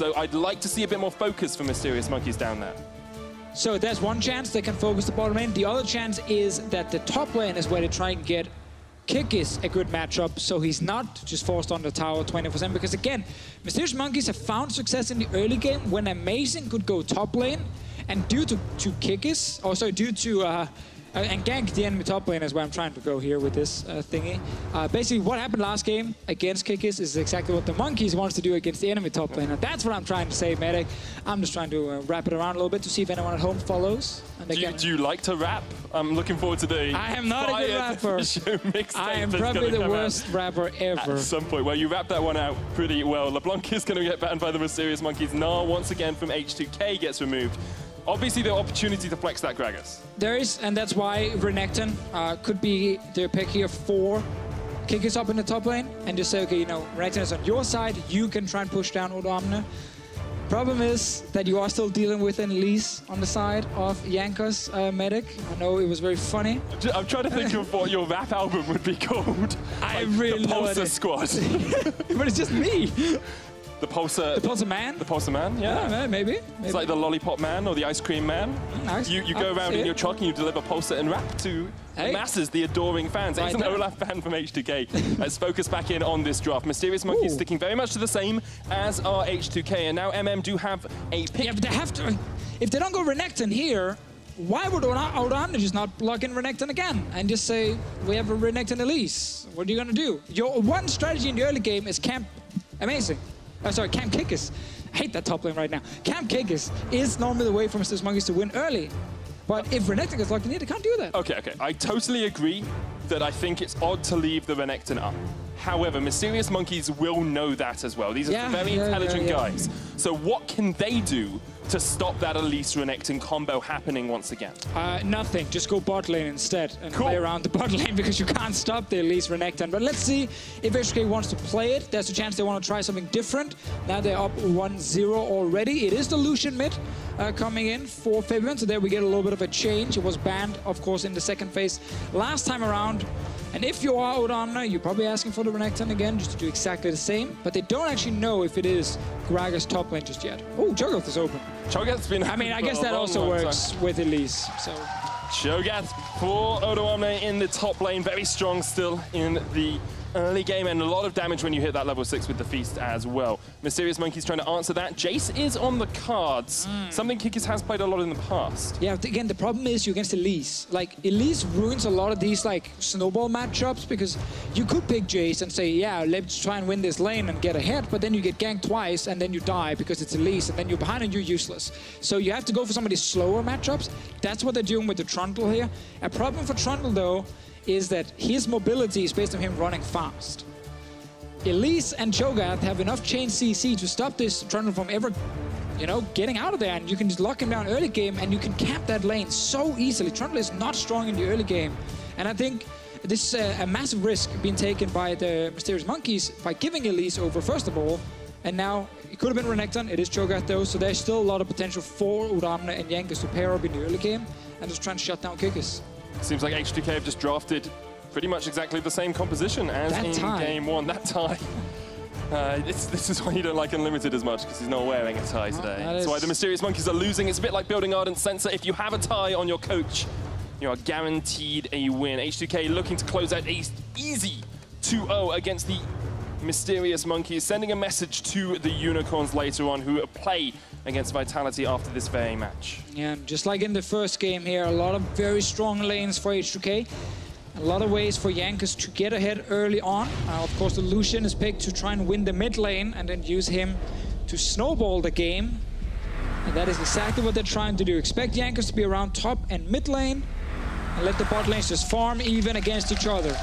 So I'd like to see a bit more focus for Mysterious Monkeys down there. So there's one chance they can focus the bottom lane. The other chance is that the top lane is where they try and get Kikis a good matchup, so he's not just forced on the tower 24/7. Because again, Mysterious Monkeys have found success in the early game when Amazing could go top lane, and due to Kikis, also due to and gank the enemy top lane is where I'm trying to go here with this thingy. Basically, what happened last game against Kikis is exactly what the Monkeys wants to do against the enemy top lane. And that's what I'm trying to say, Medic. I'm just trying to wrap it around a little bit to see if anyone at home follows. And do you like to rap? I'm looking forward to the I am not a good rapper. I am probably the worst rapper ever. At some point, well, you wrapped that one out pretty well. LeBlanc is going to get banned by the Mysterious Monkeys. Gnar, once again, from H2K gets removed. Obviously, the opportunity to flex that Gragas. There is, and that's why Renekton could be their pick here for Kikis up in the top lane and just say, okay, you know, Renekton is on your side, you can try and push down Odoamne. Problem is that you are still dealing with an Elise on the side of Jankos, Medic. I know it was very funny. I'm trying to think of what your rap album would be called. I really the Pulsar Squad. But it's just me. The Pulsar... The Pulsar Man? The Pulsar Man, yeah. Maybe. It's like the Lollipop Man or the Ice Cream Man. Nice. You go around in your truck and you deliver Pulsar and rap to the masses, the adoring fans. It's an Olaf fan from H2K. Let's focus back in on this draft. Mysterious Monkeys sticking very much to the same as our H2K. And now MM do have a pick. Yeah, but they have to... If they don't go Renekton here, why would Odoamne just not plug in Renekton again and just say, we have a Renekton Elise? What are you going to do? Your one strategy in the early game is camp Amazing. Sorry, camp Kikis. I hate that top lane right now. Camp Kikis is normally the way for Mysterious Monkeys to win early. But if Renekton gets locked in here, they can't do that. Okay. I totally agree that I think it's odd to leave the Renekton up. However, Mysterious Monkeys will know that as well. These are very intelligent guys. So what can they do to stop that Elise Renekton combo happening once again? Nothing. Just go bot lane instead and play around the bot lane because you can't stop the Elise Renekton. But let's see if H2K wants to play it. There's a chance they want to try something different. Now they're up 1-0 already. It is the Lucian mid coming in for Febiven. So there we get a little bit of a change. It was banned, of course, in the second phase last time around. And if you are Odoamne, you're probably asking for the Renekton again, just to do exactly the same. But they don't actually know if it is Gragas top lane just yet. Oh, Cho'Gath is open. Cho'Gath's been I mean, I guess that also works with Elise, so... Cho'Gath for Odoamne in the top lane, very strong still in the early game, and a lot of damage when you hit that level 6 with the Feast as well. Mysterious Monkeys trying to answer that. Jace is on the cards, something Kikis has played a lot in the past. Yeah, again, the problem is you're against Elise. Like, Elise ruins a lot of these, like, snowball matchups, because you could pick Jace and say, yeah, let's try and win this lane and get ahead, but then you get ganked twice, and then you die because it's Elise, and then you're behind and you're useless. So you have to go for some of these slower matchups. That's what they're doing with the Trundle here. A problem for Trundle, though, is that his mobility is based on him running fast. Elise and Cho'Gath have enough chain CC to stop this Trundle from ever, you know, getting out of there, and you can just lock him down early game and you can cap that lane so easily. Trundle is not strong in the early game, and I think this is a massive risk being taken by the Mysterious Monkeys by giving Elise over first of all, and now it could have been Renekton. It is Cho'Gath though, so there's still a lot of potential for Odoamne and Jankos to pair up in the early game and just try and shut down Kikis. Seems like H2K have just drafted pretty much exactly the same composition as in game one. That tie. This is why you don't like Unlimited as much, because he's not wearing a tie today. That's why the Mysterious Monkeys are losing. It's a bit like building Ardent Sensor. If you have a tie on your coach, you are guaranteed a win. H2K looking to close out a easy 2-0 against the Mysterious Monkeys, sending a message to the Unicorns later on, who play against Vitality after this very match. Yeah, just like in the first game here, a lot of very strong lanes for H2K. A lot of ways for Jankos to get ahead early on. Of course, the Lucian is picked to try and win the mid lane and then use him to snowball the game. And that is exactly what they're trying to do. Expect Jankos to be around top and mid lane and let the bot lanes just farm even against each other.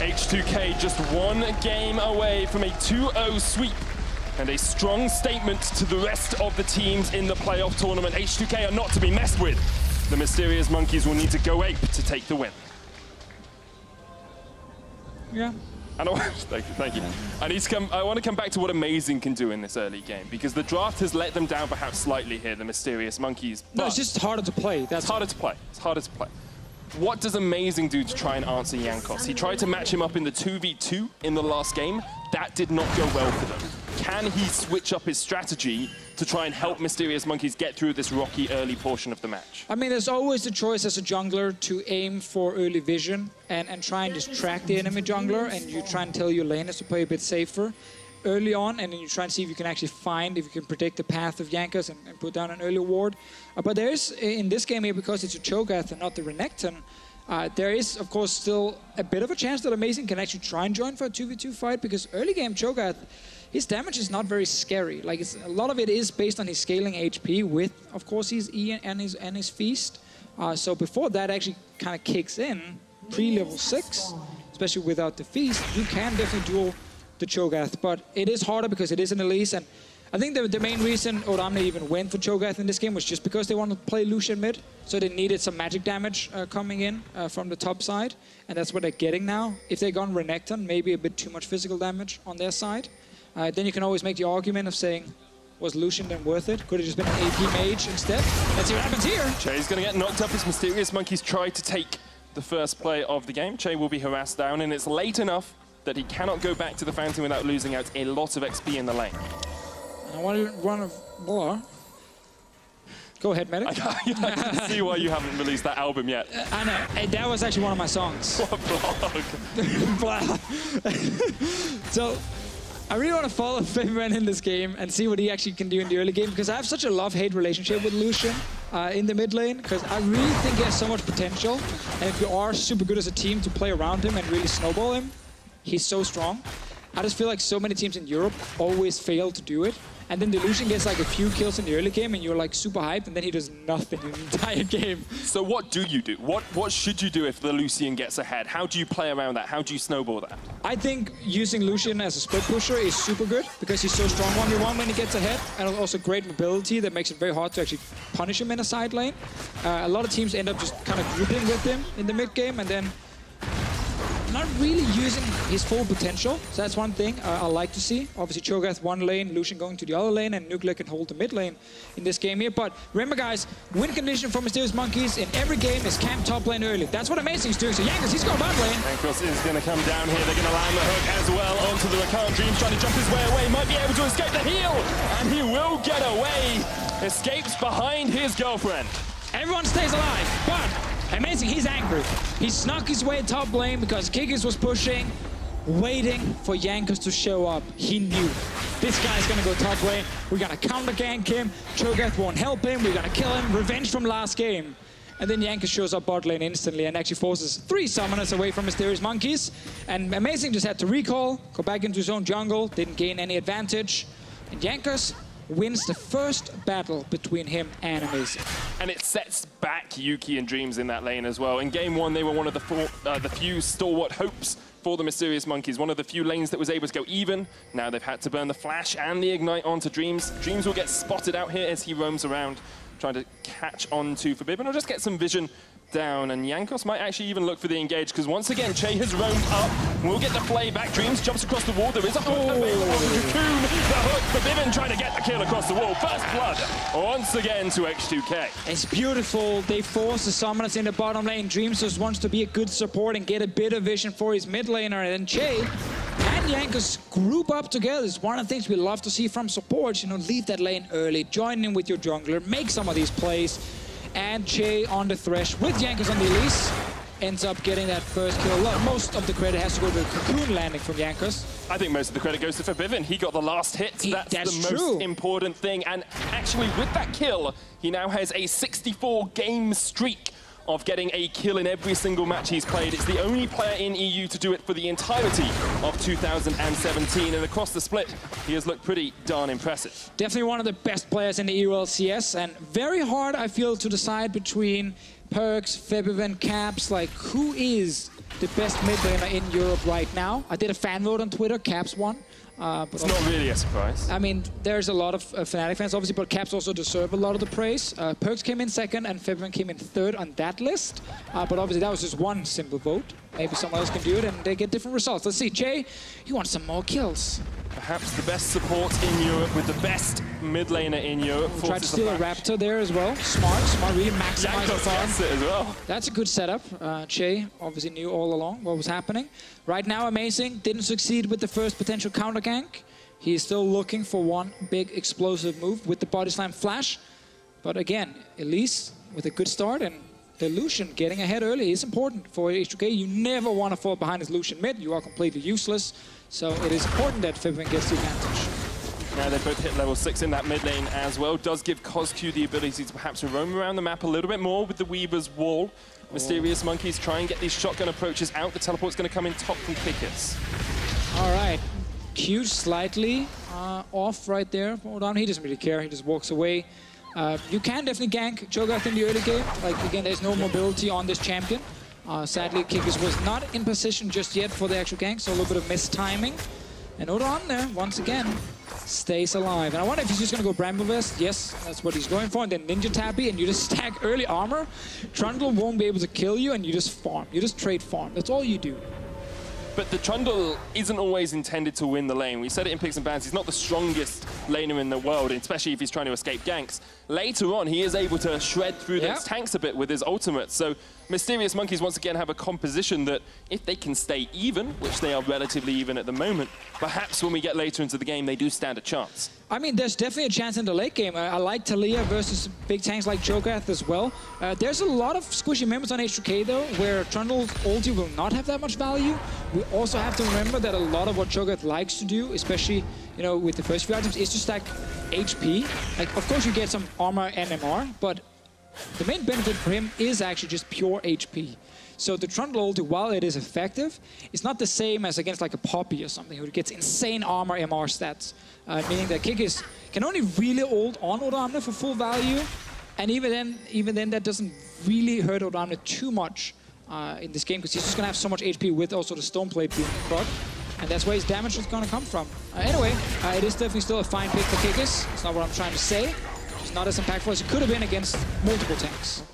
H2K just one game away from a 2-0 sweep and a strong statement to the rest of the teams in the playoff tournament. H2K are not to be messed with. The Mysterious Monkeys will need to go ape to take the win. Yeah. Thank you. I want to come back to what Amazing can do in this early game, because the draft has let them down perhaps slightly here, the Mysterious Monkeys. No, it's just harder to play. It's harder to play. It's harder to play. What does Amazing do to try and answer Jankos? He tried to match him up in the 2v2 in the last game. That did not go well for them. can he switch up his strategy to try and help Mysterious Monkeys get through this rocky early portion of the match? I mean, there's always the choice as a jungler to aim for early vision and try and distract the enemy jungler, and you try and tell your laners to play a bit safer early on, and then you try and see if you can actually find, if you can predict the path of Jankos and put down an early ward. But there is, in this game here, because it's a Cho'Gath and not the Renekton, there is, of course, still a bit of a chance that Amazing can actually try and join for a 2v2 fight, because early game Cho'Gath, his damage is not very scary. Like, a lot of it is based on his scaling HP with, of course, his E and his Feast. So before that actually kind of kicks in, pre-level 6, especially without the Feast, you can definitely duel the Cho'Gath. But it is harder because it is an Elise, and I think the main reason Odoamne even went for Cho'Gath in this game was just because they wanted to play Lucian mid, so they needed some magic damage coming in from the top side, and that's what they're getting now. If they'd gone Renekton, maybe a bit too much physical damage on their side. Then you can always make the argument of saying, was Lucian then worth it? Could have just been an AP mage instead? Let's see what happens here. Chei's going to get knocked up as Mysterious Monkeys try to take the first play of the game. Chei will be harassed down, and it's late enough that he cannot go back to the fountain without losing out a lot of XP in the lane. I want to run more. Go ahead, Medic. I can see why you haven't released that album yet. I know. Hey, that was actually one of my songs. What a blog. So, I really want to follow Febiven in this game and see what he actually can do in the early game, because I have such a love-hate relationship with Lucian in the mid lane, because I really think he has so much potential. And if you are super good as a team to play around him and really snowball him, he's so strong. I just feel like so many teams in Europe always fail to do it. And then the Lucian gets like a few kills in the early game and you're like super hyped, and then he does nothing in the entire game. So what do you do? What should you do if the Lucian gets ahead? How do you play around that? How do you snowball that? I think using Lucian as a split pusher is super good because he's so strong 1v1 when he gets ahead, and also great mobility that makes it very hard to actually punish him in a side lane. A lot of teams end up just kind of grouping with him in the mid game and then not really using his full potential. So that's one thing I like to see. Obviously Cho'Gath one lane, Lucian going to the other lane, and Nuclear can hold the mid lane in this game here. But remember guys, win condition for Mysterious Monkeys in every game is camp top lane early. That's what Amazing is doing. So Jankos, he's going bot lane. Jankos is going to come down here. They're going to land the hook as well onto the Rakan. Dreams trying to jump his way away. Might be able to escape the heal. And he will get away. Escapes behind his girlfriend. Everyone stays alive, but Amazing, he's angry. He snuck his way top lane because Kikis was pushing, waiting for Jankos to show up. He knew this guy's gonna go top lane. We're gonna counter gank him. Cho'Gath won't help him. We're gonna kill him. Revenge from last game. And then Jankos shows up bot lane instantly and actually forces 3 summoners away from Mysterious Monkeys. And Amazing just had to recall, go back into his own jungle, didn't gain any advantage. And Jankos wins the first battle between him and Amazing. And it sets back Yuki and Dreams in that lane as well. In game 1, they were one of the few stalwart hopes for the Mysterious Monkeys, one of the few lanes that was able to go even. Now they've had to burn the flash and the ignite onto Dreams. Dreams will get spotted out here as he roams around, trying to catch on to Febiven or just get some vision down, and Jankos might actually even look for the engage, because once again Chei has roamed up. We'll get the play back. Dreams jumps across the wall. There is a hook available on the Cocoon. The hook, Febiven trying to get the kill across the wall. First blood once again to H2K. It's beautiful. They force the summoners in the bottom lane. Dreams just wants to be a good support and get a bit of vision for his mid laner, and then Chei and Jankos group up together. It's one of the things we love to see from supports. You know, leave that lane early, join in with your jungler, make some of these plays. And Chei on the Thresh with Jankos on the Elise ends up getting that first kill. Most of the credit has to go to the Cocoon landing from Jankos. I think most of the credit goes to Febiven. He got the last hit. That's the most important thing. And actually, with that kill, he now has a 64-game streak of getting a kill in every single match he's played. It's the only player in EU to do it for the entirety of 2017, and across the split, he has looked pretty darn impressive. Definitely one of the best players in the EU LCS, and very hard, I feel, to decide between Perks, Febiven, Caps, like who is the best mid laner in Europe right now. I did a fan vote on Twitter, Caps won. But it's not really a surprise. I mean, there's a lot of Fnatic fans, obviously, but Caps also deserve a lot of the praise. Perks came in second, and Febiven came in third on that list. But obviously, that was just one simple vote. Maybe someone else can do it, and they get different results. Let's see, Chei, he wants some more kills. Perhaps the best support in Europe with the best mid laner in Europe. Tried to steal a Raptor there as well. Smart, really maximized the farm. It as well. That's a good setup. Chei obviously knew all along what was happening. Right now, Amazing didn't succeed with the first potential counter gank. He's still looking for one big explosive move with the body slam flash. But again, Elise with a good start, and the Lucian getting ahead early is important for H2K. You never want to fall behind his Lucian mid. You are completely useless. So it is important that Febiven gets the advantage. Now they both hit level 6 in that mid lane as well. Does give CozQ the ability to perhaps roam around the map a little bit more with the Weaver's wall. Mysterious Monkeys try and get these shotgun approaches out. The teleport's going to come in top from Kikis. All right. Q slightly off right there for Odoamne. He doesn't really care. He just walks away. You can definitely gank Cho'Gath in the early game. Like, again, there's no mobility on this champion. Sadly, Kikis was not in position just yet for the actual gank, so a little bit of mistiming. And Odoamne, once again, stays alive. And I wonder if he's just going to go Bramble Vest. Yes, that's what he's going for. And then Ninja Tappy, and you just stack early armor. Trundle won't be able to kill you, and you just farm. You just trade farm. That's all you do. But the Trundle isn't always intended to win the lane. We said it in Picks and Bans, he's not the strongest laner in the world, especially if he's trying to escape ganks. Later on, he is able to shred through those tanks a bit with his ultimate. So Mysterious Monkeys once again have a composition that, if they can stay even, which they are relatively even at the moment, perhaps when we get later into the game, they do stand a chance. I mean, there's definitely a chance in the late game. I like Taliyah versus big tanks like Cho'Gath as well. There's a lot of squishy members on H2K though, where Trundle's ulti will not have that much value. We also have to remember that a lot of what Cho'Gath likes to do, especially with the first few items, is to stack HP. Like, of course you get some armor and MR, but the main benefit for him is actually just pure HP. So the Trundle ulti, while it is effective, it's not the same as against like a Poppy or something who gets insane armor MR stats. Meaning that Kikis can only really ult on Odoamne for full value, and even then that doesn't really hurt Odoamne too much in this game, because he's just going to have so much HP with also the Stoneplate being proc, and that's where his damage is going to come from. Anyway, it is definitely still a fine pick for Kikis. It's not what I'm trying to say. It's not as impactful as it could have been against multiple tanks.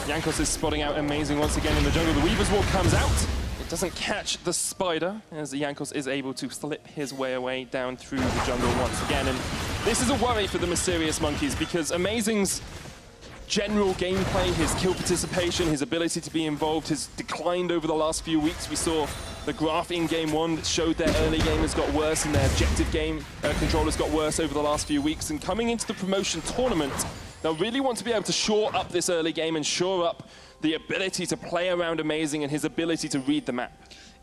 Jankos is spotting out amazing once again in the jungle. The Weaver's Wall comes out. It doesn't catch the spider, as Jankos is able to slip his way away down through the jungle once again. And this is a worry for the Mysterious Monkeys, because Amazing's general gameplay, his kill participation, his ability to be involved has declined over the last few weeks. We saw the graph in Game 1 that showed their early game has got worse and their objective game control has got worse over the last few weeks. And coming into the promotion tournament, they'll really want to be able to shore up this early game and shore up the ability to play around Amazing and his ability to read the map.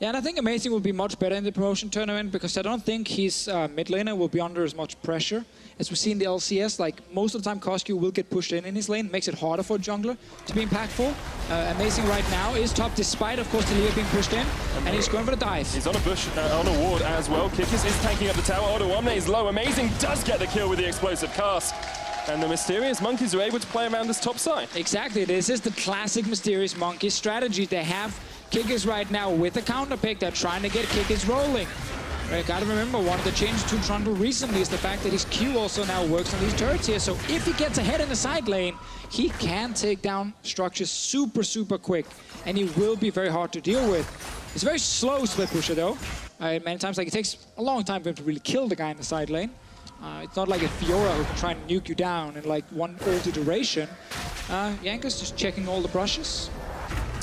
Yeah, and I think Amazing will be much better in the promotion tournament, because I don't think his mid laner will be under as much pressure. As we see in the LCS, like most of the time CozQ will get pushed in his lane, makes it harder for a jungler to be impactful. Amazing right now is top, despite of course Taliyah being pushed in, and he's going for the dive. He's on a bush, on a ward as well. Kikis is tanking up the tower. Odoamne is low. Amazing does get the kill with the explosive cast. And the Mysterious Monkeys are able to play around this top side. Exactly, this is the classic Mysterious Monkeys strategy. They have Kikis right now with a counter pick. They're trying to get Kikis rolling. Right, gotta remember, one of the changes to Trundle recently is the fact that his Q also now works on these turrets here. So if he gets ahead in the side lane, he can take down structures super, super quick. And he will be very hard to deal with. He's a very slow split pusher though. Many times, like, it takes a long time for him to really kill the guy in the side lane. It's not like a Fiora who can try and nuke you down in like one ulti duration. Jankos just checking all the brushes.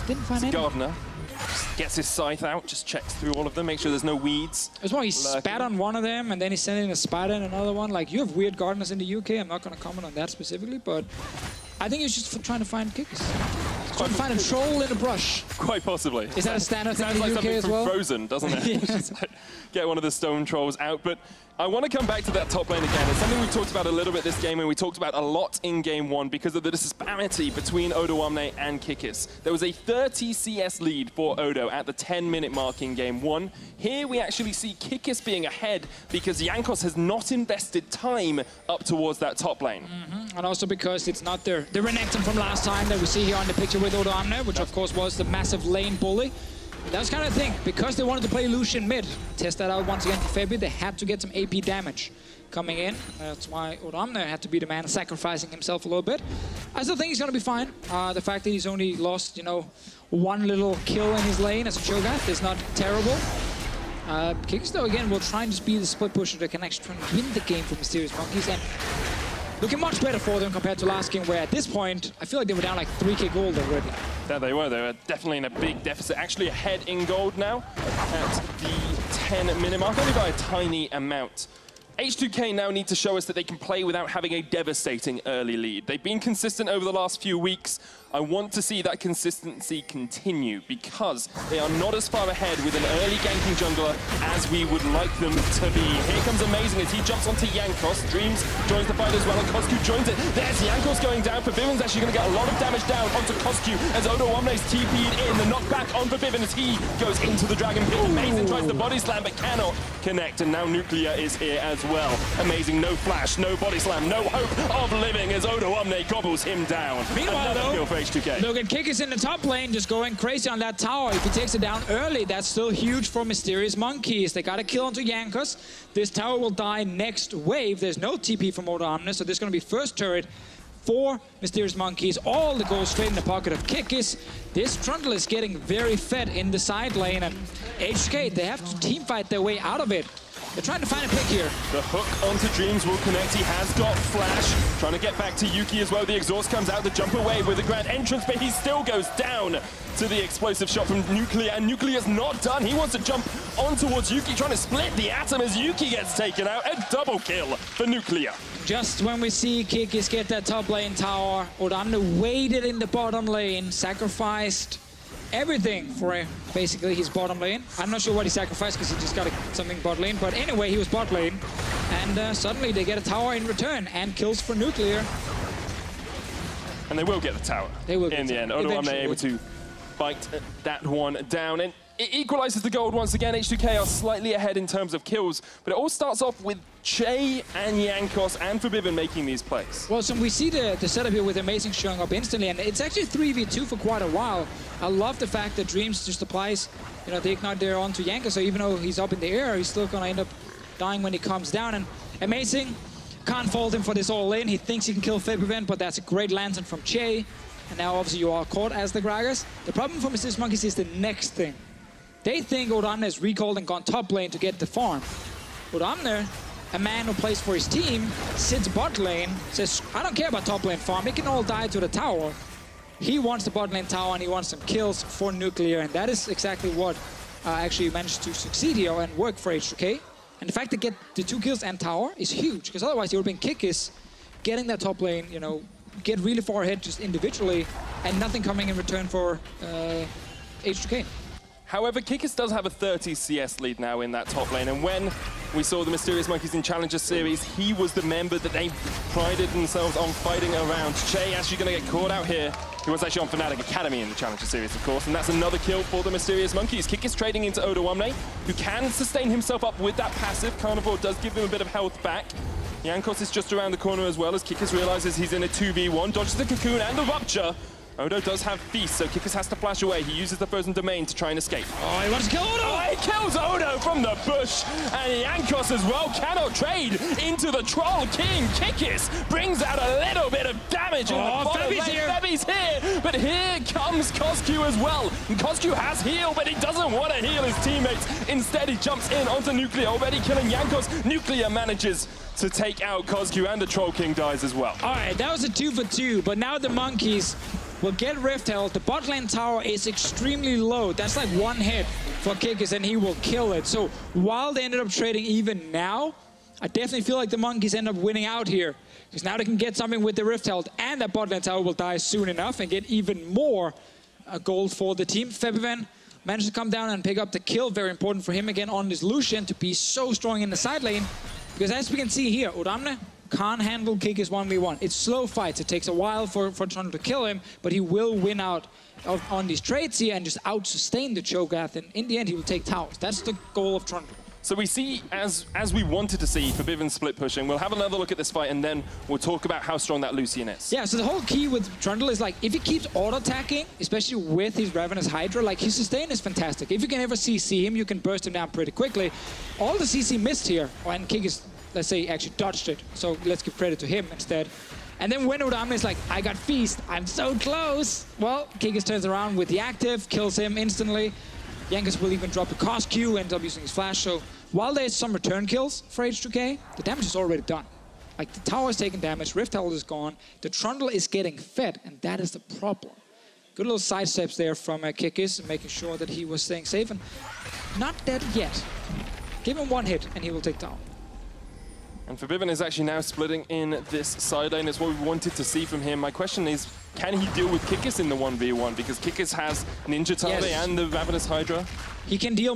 Didn't find any. Gardener just gets his scythe out, just checks through all of them, make sure there's no weeds. There's one, he spat on one of them, and then he sent in a spider and another one. Like, you have weird gardeners in the UK. I'm not going to comment on that specifically, but I think he's just trying to find Kikis. Trying to find a troll in a brush. Quite possibly. Is that a standard thing in the UK as well? Sounds like something from Frozen, doesn't it? Just like, get one of the stone trolls out. But I want to come back to that top lane again. It's something we talked about a little bit this game, and we talked about a lot in Game 1 because of the disparity between Odoamne and Kikis. There was a 30 CS lead for Odo at the 10-minute mark in Game 1. Here we actually see Kikis being ahead because Jankos has not invested time up towards that top lane. And also because it's not the Renekton from last time that we see here on the picture with Odoamne, which of course was the massive lane bully. That was kind of the thing, because they wanted to play Lucian mid, test that out once again for Febi, they had to get some AP damage coming in. That's why Odoamne had to be the man sacrificing himself a little bit. I still think he's going to be fine. The fact that he's only lost, one little kill in his lane as a Cho'Gath is not terrible. Kikis, though, again, will try and just be the split pusher that can actually try and win the game for Mysterious Monkeys. And looking much better for them compared to last game, where at this point, I feel like they were down like 3k gold already. Yeah, they were. They were definitely in a big deficit. Actually ahead in gold now at the 10-minute mark, only by a tiny amount. H2K now need to show us that they can play without having a devastating early lead. They've been consistent over the last few weeks. I want to see that consistency continue because they are not as far ahead with an early ganking jungler as we would like them to be. Here comes Amazing as he jumps onto Jankos. Dreams joins the fight as well, and CozQ joins it. There's Jankos going down. Febiven's actually going to get a lot of damage down onto CozQ as Odoamne's TP'd in. The knockback on Febiven as he goes into the Dragon Pit. Amazing tries the body slam but cannot connect, and now Nuclear is here as well. Amazing, no flash, no body slam, no hope of living as Odoamne gobbles him down. Meanwhile, though, H2K. Look at Kikis in the top lane, just going crazy on that tower. If he takes it down early, that's still huge for Mysterious Monkeys. They got a kill onto Jankos. This tower will die next wave. There's no TP from Odoamne, so there's going to be first turret for Mysterious Monkeys. All the gold straight in the pocket of Kikis. This Trundle is getting very fed in the side lane, and H2K, they have to team fight their way out of it. They're trying to find a pick here. The hook onto Dreams will connect. He has got flash. Trying to get back to Yuki as well. The exhaust comes out, the jump away with the grand entrance, but he still goes down to the explosive shot from Nuclear, and Nuclear's not done. He wants to jump on towards Yuki, trying to split the atom as Yuki gets taken out. A double kill for Nuclear. Just when we see Kikis get that top lane tower, Odoamne waited in the bottom lane, sacrificed everything for basically his bottom lane. I'm not sure what he sacrificed because he just got something bot lane, but anyway, he was bot lane. And suddenly they get a tower in return and kills for Nuclear. And they will get the tower in the end. Odoamne able to bite that one down. And it equalizes the gold once again. H2K are slightly ahead in terms of kills, but it all starts off with Chei and Jankos and Febiven making these plays. Well, so we see the setup here with Amazing showing up instantly, and it's actually 3v2 for quite a while. I love the fact that Dreams just applies, you know, the ignite there onto Jankos, so even though he's up in the air, he's still gonna end up dying when he comes down. And Amazing can't fault him for this all in. He thinks he can kill Febiven, but that's a great lantern from Chei. And now obviously you are caught as the Gragas. The problem for Mysterious Monkeys is the next thing. They think Odoamne has recalled and gone top lane to get the farm. Odoamne, a man who plays for his team, sits bot lane, says, I don't care about top lane farm, it can all die to the tower. He wants the bot lane tower and he wants some kills for Nuclear, and that is exactly what actually managed to succeed here and work for H2K. And the fact to get the 2 kills and tower is huge, because otherwise it would have been Kikis getting that top lane, you know, get really far ahead just individually, and nothing coming in return for H2K. However, Kikis does have a 30 CS lead now in that top lane, and when we saw the Mysterious Monkeys in Challenger Series, he was the member that they prided themselves on fighting around. Chei actually going to get caught out here. He was actually on Fnatic Academy in the Challenger Series, of course, and that's another kill for the Mysterious Monkeys. Kikis trading into Odoamne, who can sustain himself up with that passive. Carnivore does give him a bit of health back. Jankos is just around the corner as well as Kikis realizes he's in a 2v1, dodges the cocoon and the rupture. Odo does have Feast, so Kikis has to flash away. He uses the frozen domain to try and escape. Oh, he wants to kill Odo! Oh, he kills Odo from the bush, and Jankos as well cannot trade into the Troll King. Kikis brings out a little bit of damage in the bottom lane. Febi's here, but here comes CozQ as well. And CozQ has heal, but he doesn't want to heal his teammates. Instead, he jumps in onto Nuclear, already killing Jankos. Nuclear manages to take out CozQ, and the Troll King dies as well. All right, that was a 2 for 2, but now the Monkeys will get Rift Health. The bot lane tower is extremely low. That's like 1 hit for Kikis and he will kill it. So while they ended up trading even now, I definitely feel like the Monkeys end up winning out here, because now they can get something with the Rift Health, and that bot lane tower will die soon enough and get even more gold for the team. Febiven managed to come down and pick up the kill. Very important for him again on this Lucian to be so strong in the side lane, because as we can see here, Odoamne can't handle Kikis 1v1. It's slow fights. It takes a while for Trundle to kill him, but he will win out on these trades here and just out-sustain the Cho'Gath, and in the end he will take towers. That's the goal of Trundle. So we see, as we wanted to see, Febiven split pushing. We'll have another look at this fight, and then we'll talk about how strong that Lucian is. Yeah, so the whole key with Trundle is, like, if he keeps auto-attacking, especially with his Ravenous Hydra, like, his sustain is fantastic. If you can ever CC him, you can burst him down pretty quickly. All the CC missed here, and Kikis, let's say, actually dodged it. So let's give credit to him instead. And then when Odoamne is like, I got Feast, I'm so close. Well, Kikis turns around with the active, kills him instantly. Jankos will even drop a CozQ, ends up using his flash. So while there's some return kills for H2K, the damage is already done. Like, the tower is taking damage, Rift Herald is gone, the Trundle is getting fed, and that is the problem. Good little side steps there from Kikis, making sure that he was staying safe, and not dead yet. Give him one hit, and he will take tower. And Febiven is actually now splitting in this side lane. It's what we wanted to see from him. My question is, can he deal with Kikis in the 1v1? Because Kikis has Ninja Taliyah and the Ravenous Hydra. He can deal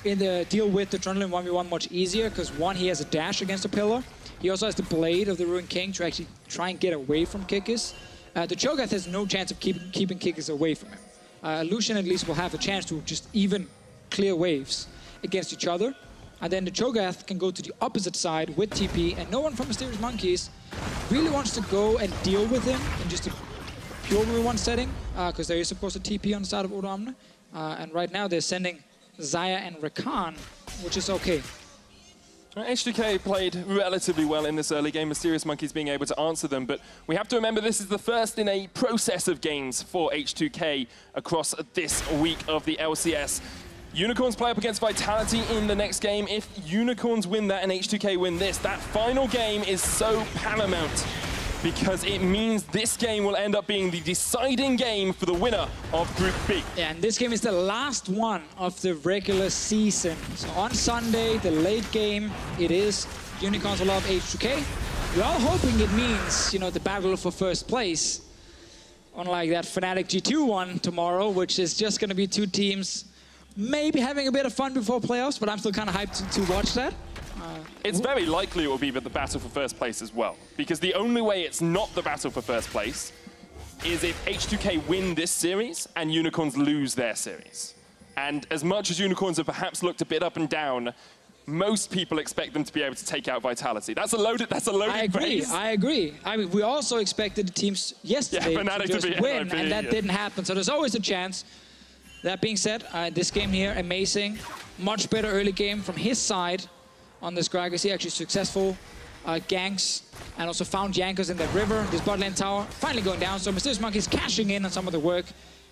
with the Trundle in 1v1 much easier, because one, he has a dash against a pillar. He also has the Blade of the Ruined King to actually try and get away from Kikis. The Cho'Gath has no chance of keeping Kikis away from him. Lucian at least will have a chance to just even clear waves against each other. And then the Cho'Gath can go to the opposite side with TP, and no one from Mysterious Monkeys really wants to go and deal with him in just a pure 1v1 setting, because there is of course a TP on the side of Odoamne. And right now they're sending Xayah and Rakan, which is okay. H2K played relatively well in this early game, Mysterious Monkeys being able to answer them, but we have to remember this is the first in a process of games for H2K across this week of the LCS. Unicorns play up against Vitality in the next game. If Unicorns win that and H2K win this, that final game is so paramount because it means this game will end up being the deciding game for the winner of Group B. Yeah, and this game is the last one of the regular season. So on Sunday, the late game, it is Unicorns will love H2K. We're all hoping it means, you know, the battle for first place. Unlike that Fnatic G2 one tomorrow, which is just going to be two teams maybe having a bit of fun before playoffs, but I'm still kind of hyped to watch that. It's very likely it will be the battle for first place as well, because the only way it's not the battle for first place is if H2K win this series and Unicorns lose their series. And as much as Unicorns have perhaps looked a bit up and down, most people expect them to be able to take out Vitality. That's a loaded phrase. I agree. I mean, we also expected the teams yesterday to just win, and that didn't happen. So there's always a chance. That being said, this game here, amazing. Much better early game from his side on this Gragas. He actually successful ganks and also found Jankos in that river. This bot lane tower finally going down. So Mysterious Monkeys cashing in on some of the work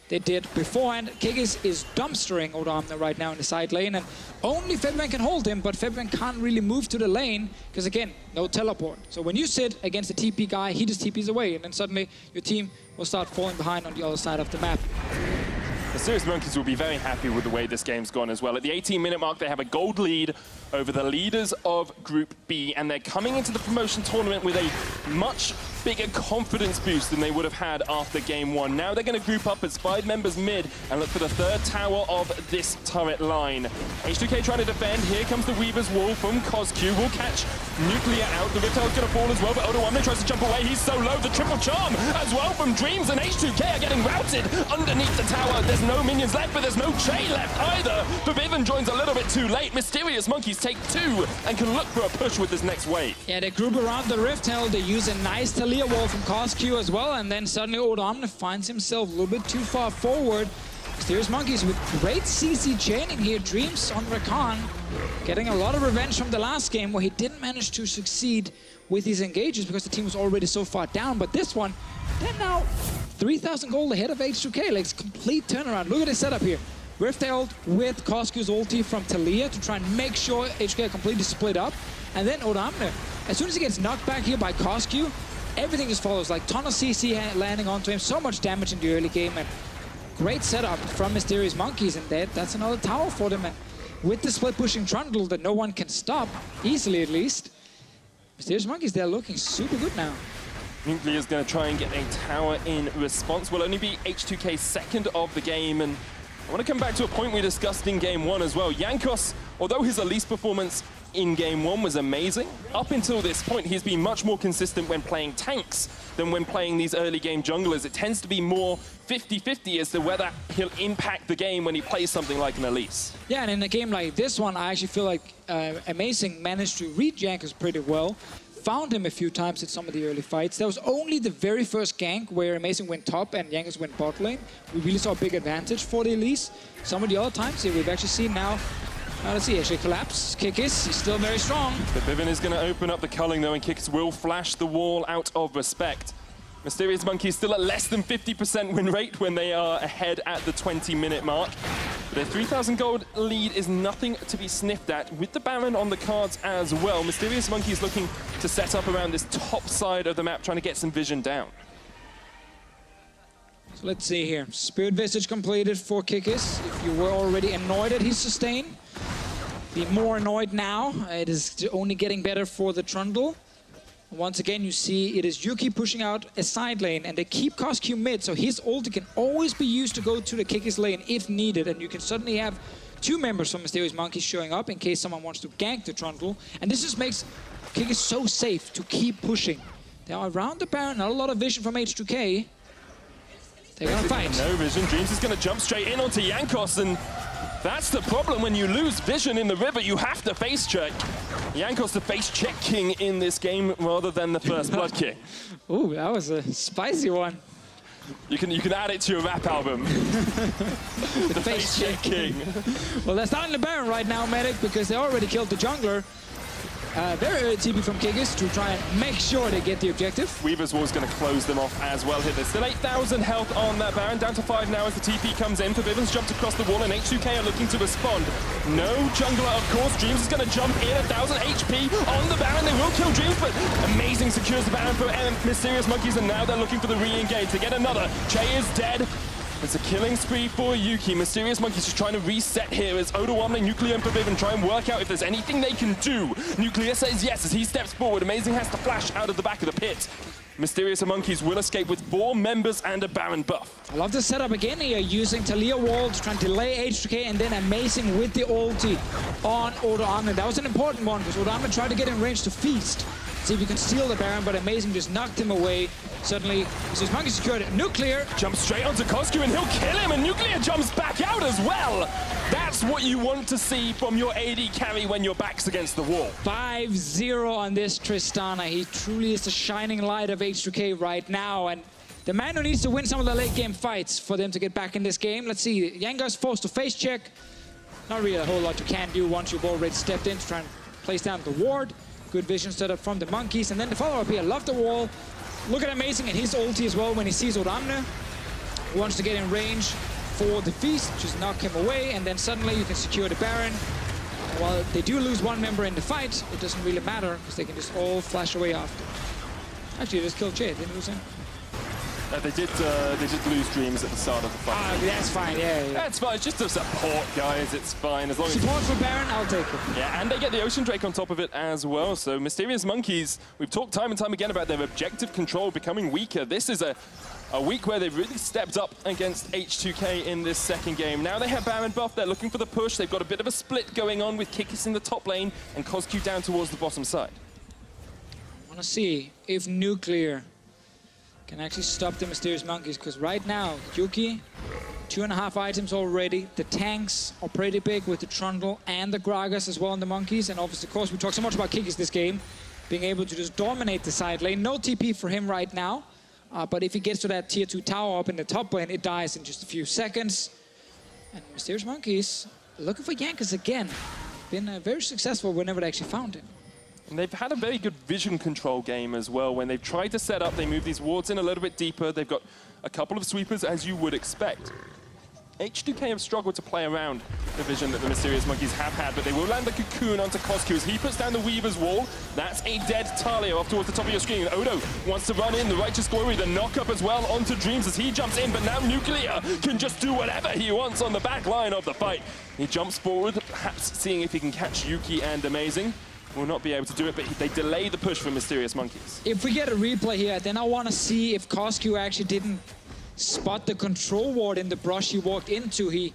they did beforehand. Kikis is dumpstering Odoamne right now in the side lane, and only Febiven can hold him, but Febiven can't really move to the lane because, again, no teleport. So when you sit against a TP guy, he just TPs away, and then suddenly your team will start falling behind on the other side of the map. The Mysterious Monkeys will be very happy with the way this game's gone as well. At the 18-minute mark, they have a gold lead over the leaders of Group B, and they're coming into the promotion tournament with a much bigger confidence boost than they would have had after game one. Now they're going to group up as 5 members mid and look for the third tower of this turret line. H2K trying to defend. Here comes the Weaver's Wall from CozQ. Will catch Nuclear out. The Rift Herald's going to fall as well, but Odoamne tries to jump away. He's so low. The triple charm as well from Dreams, and H2K are getting routed underneath the tower. There's no minions left, but there's no Chei left either. Febiven joins a little bit too late. Mysterious Monkeys take 2 and can look for a push with this next wave. Yeah, they group around the Rift Herald. They use a nice Taliyah wall from CozQ as well, and then suddenly Odoamne finds himself a little bit too far forward. Mysterious Monkeys with great CC chaining here. Dreams on Rakan, getting a lot of revenge from the last game where he didn't manage to succeed with his engages because the team was already so far down. But this one, they're now 3,000 gold ahead of H2K. Like, it's a complete turnaround. Look at this setup here. Rift Herald with CozQ's ulti from Taliyah to try and make sure H2K completely split up. And then Odoamne, as soon as he gets knocked back here by CozQ, everything just follows. Like, ton of CC landing onto him, so much damage in the early game, and great setup from Mysterious Monkeys, and that's another tower for them. And with the split pushing Trundle that no one can stop, easily at least, Mysterious Monkeys, they're looking super good now. Nuclear is going to try and get a tower in response. Will only be H2K's second of the game, and I want to come back to a point we discussed in game one as well. Jankos, although his Elise performance in game one was amazing, up until this point he's been much more consistent when playing tanks than when playing these early game junglers. It tends to be more 50-50 as to whether he'll impact the game when he plays something like an Elise. Yeah, and in a game like this one, I actually feel like Amazing managed to read Jankos pretty well. Found him a few times in some of the early fights. That was only the very first gank where Amazing went top and Jankos went bot lane. We really saw a big advantage for the Elise. Some of the other times here we've actually seen now, let's see, actually collapse. Kikis, he's still very strong. Febiven is going to open up the culling though, and Kikis will flash the wall out of respect. Mysterious Monkeys still at less than 50% win rate when they are ahead at the 20-minute mark. Their 3,000 gold lead is nothing to be sniffed at, with the Baron on the cards as well. Mysterious Monkey is looking to set up around this top side of the map, trying to get some vision down. So let's see here. Spirit Visage completed for Kikis. If you were already annoyed at his sustain, be more annoyed now. It is only getting better for the Trundle. Once again, you see it is Yuki pushing out a side lane, and they keep CozQ mid, so his ulti can always be used to go to the Kikis lane if needed, and you can suddenly have two members from Mysterious Monkey showing up in case someone wants to gank the Trundle, and this just makes Kikis so safe to keep pushing. They are around the Baron, not a lot of vision from H2K. They're gonna fight. No vision. Dreams is gonna jump straight in onto Jankos, and that's the problem when you lose vision in the river. You have to face check. Jankos the face check king in this game rather than the first blood king. Ooh, that was a spicy one. You can add it to your rap album. The face check king. Well, they're starting the Baron right now, Medic, because they already killed the jungler. Very early TP from Kikis to try and make sure they get the objective. Weaver's Wall is going to close them off as well here. There's still 8,000 health on that Baron, down to 5 now as the TP comes in. Febiven's jumped across the wall and H2K are looking to respond. No jungler, of course. Dreams is going to jump in, 1,000 HP on the Baron. They will kill Dreams, but Amazing secures the Baron for Mysterious Monkeys, and now they're looking for the re-engage. They get another. Chei is dead. It's a killing spree for Yuki. Mysterious Monkey's just trying to reset here as Odoamne, Nuclear, and Febiven try and work out if there's anything they can do. Nuclear says yes as he steps forward. Amazing has to flash out of the back of the pit. Mysterious Monkeys will escape with 4 members and a Baron buff. I love the setup again here, using Taliyah wall to try and delay H2K, and then Amazing with the ulti on Odoamne. That was an important one because Odoamne tried to get in range to feast. See if you can steal the Baron, but Amazing just knocked him away. Suddenly, his Monkey secured it. Nuclear jumps straight onto CozQ and he'll kill him, and Nuclear jumps back out as well. That's what you want to see from your AD carry when your back's against the wall. 5-0 on this Trystana. He truly is the shining light of H2K right now, and the man who needs to win some of the late game fights for them to get back in this game. Let's see, Jankos forced to face check. Not really a whole lot you can do once you've already stepped in to try and place down the ward. Good vision setup from the Monkeys, and then the follow-up here. Love the wall. Look at Amazing and his ulti as well when he sees Odoamne. He wants to get in range for the feast, just knock him away, and then suddenly you can secure the Baron. While they do lose one member in the fight, it doesn't really matter because they can just all flash away after. Actually, they just killed Chei, didn't lose him. They did lose Dreams at the start of the fight. Ah, that's fine, yeah. That's fine, it's just a support, guys, it's fine. As long as support for Baron, I'll take it. Yeah, and they get the Ocean Drake on top of it as well. So Mysterious Monkeys, we've talked time and time again about their objective control becoming weaker. This is a week where they've really stepped up against H2K in this second game. Now they have Baron buff, they're looking for the push. They've got a bit of a split going on with Kikis in the top lane and CozQ down towards the bottom side. I want to see if Nuclear can actually stop the Mysterious Monkeys, because right now, Yuki, 2.5 items already. The tanks are pretty big with the Trundle and the Gragas as well on the Monkeys. And obviously, of course, we talk so much about Kikis this game, being able to just dominate the side lane. No TP for him right now, but if he gets to that tier 2 tower up in the top lane, it dies in just a few seconds. And Mysterious Monkeys looking for Jankos again. Been very successful whenever they actually found him. And they've had a very good vision control game as well. When they've tried to set up, they move these wards in a little bit deeper. They've got a couple of sweepers, as you would expect. H2K have struggled to play around the vision that the Mysterious Monkeys have had, but they will land the cocoon onto CozQ as he puts down the Weaver's Wall. That's a dead Taliyah off towards the top of your screen. Odo wants to run in, the Righteous Glory, the knock-up as well onto Dreams as he jumps in, but now Nuclear can just do whatever he wants on the back line of the fight. He jumps forward, perhaps seeing if he can catch Yuki and Amazing. Will not be able to do it, but they delay the push for Mysterious Monkeys. If we get a replay here, then I want to see if CozQ actually didn't spot the control ward in the brush he walked into. He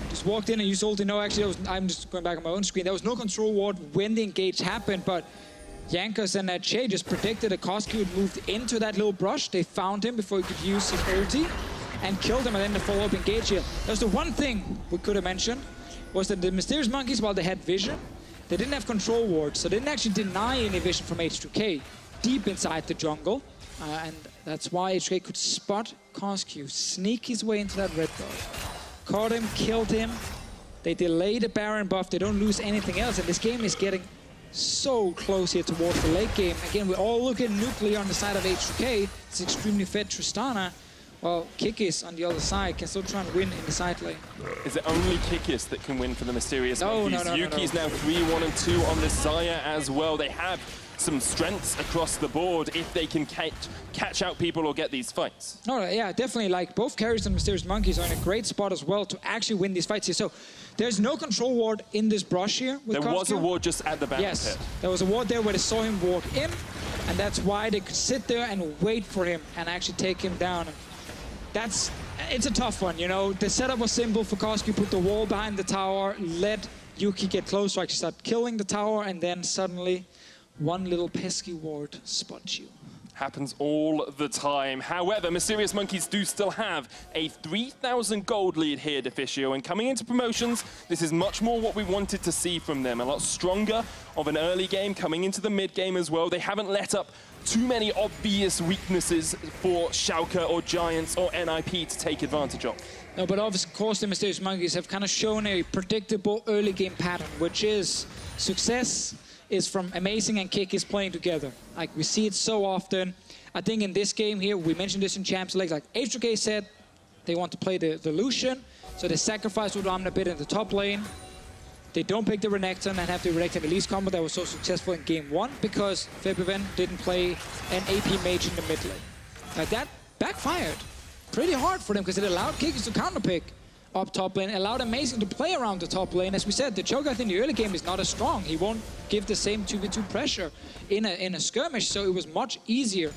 just walked in and used ulti. No, actually, I'm just going back on my own screen. There was no control ward when the engage happened, but Jankos and Chei just predicted that CozQ had moved into that little brush. They found him before he could use his ulti and killed him, and then the follow-up engage here. That was the one thing we could have mentioned, was that the Mysterious Monkeys, while they had vision, they didn't have control wards, so they didn't actually deny any vision from H2K deep inside the jungle. And that's why H2K could spot CozQ, sneak his way into that red dot. Caught him, killed him. They delay the Baron buff, they don't lose anything else. And this game is getting so close here towards the late game. Again, we all look at Nuclear on the side of H2K. It's extremely fed Trystana. Well, Kikis on the other side can still try and win in the side lane. Is it only Kikis that can win for the Mysterious Monkeys? No. Yuki's now 3-1 and 2 on this Xayah as well. They have some strengths across the board if they can catch out people or get these fights. No, yeah, definitely. Like, both carries and Mysterious Monkeys are in a great spot as well to actually win these fights here. So there's no control ward in this brush here with There CozQ. was a ward just at the back pit. There was a ward there where they saw him walk in, and that's why they could sit there and wait for him and actually take him down. And it's a tough one, you know. The setup was simple for CozQ. Put the wall behind the tower, let Yuki get close to actually start killing the tower, and then suddenly one little pesky ward spots you. Happens all the time. However, Mysterious Monkeys do still have a 3,000 gold lead here, Deficio, and coming into promotions, this is much more what we wanted to see from them. A lot stronger of an early game, coming into the mid game as well. They haven't let up too many obvious weaknesses for Schalke or Giants or NIP to take advantage of. No, but of course the Mysterious Monkeys have kind of shown a predictable early game pattern, which is success is from Amazing and Kikis playing together. Like, we see it so often. I think in this game here, we mentioned this in Champs League, like H2K said they want to play the Lucian, so they sacrifice Odoamne a bit in the top lane. They don't pick the Renekton and have the Renekton Elise combo that was so successful in game 1 because Febiven didn't play an AP mage in the mid lane. Like, that backfired pretty hard for them because it allowed Kikis to counterpick up top lane, allowed Amazing to play around the top lane. As we said, the Cho'Gath in the early game is not as strong. He won't give the same 2v2 pressure in a skirmish, so it was much easier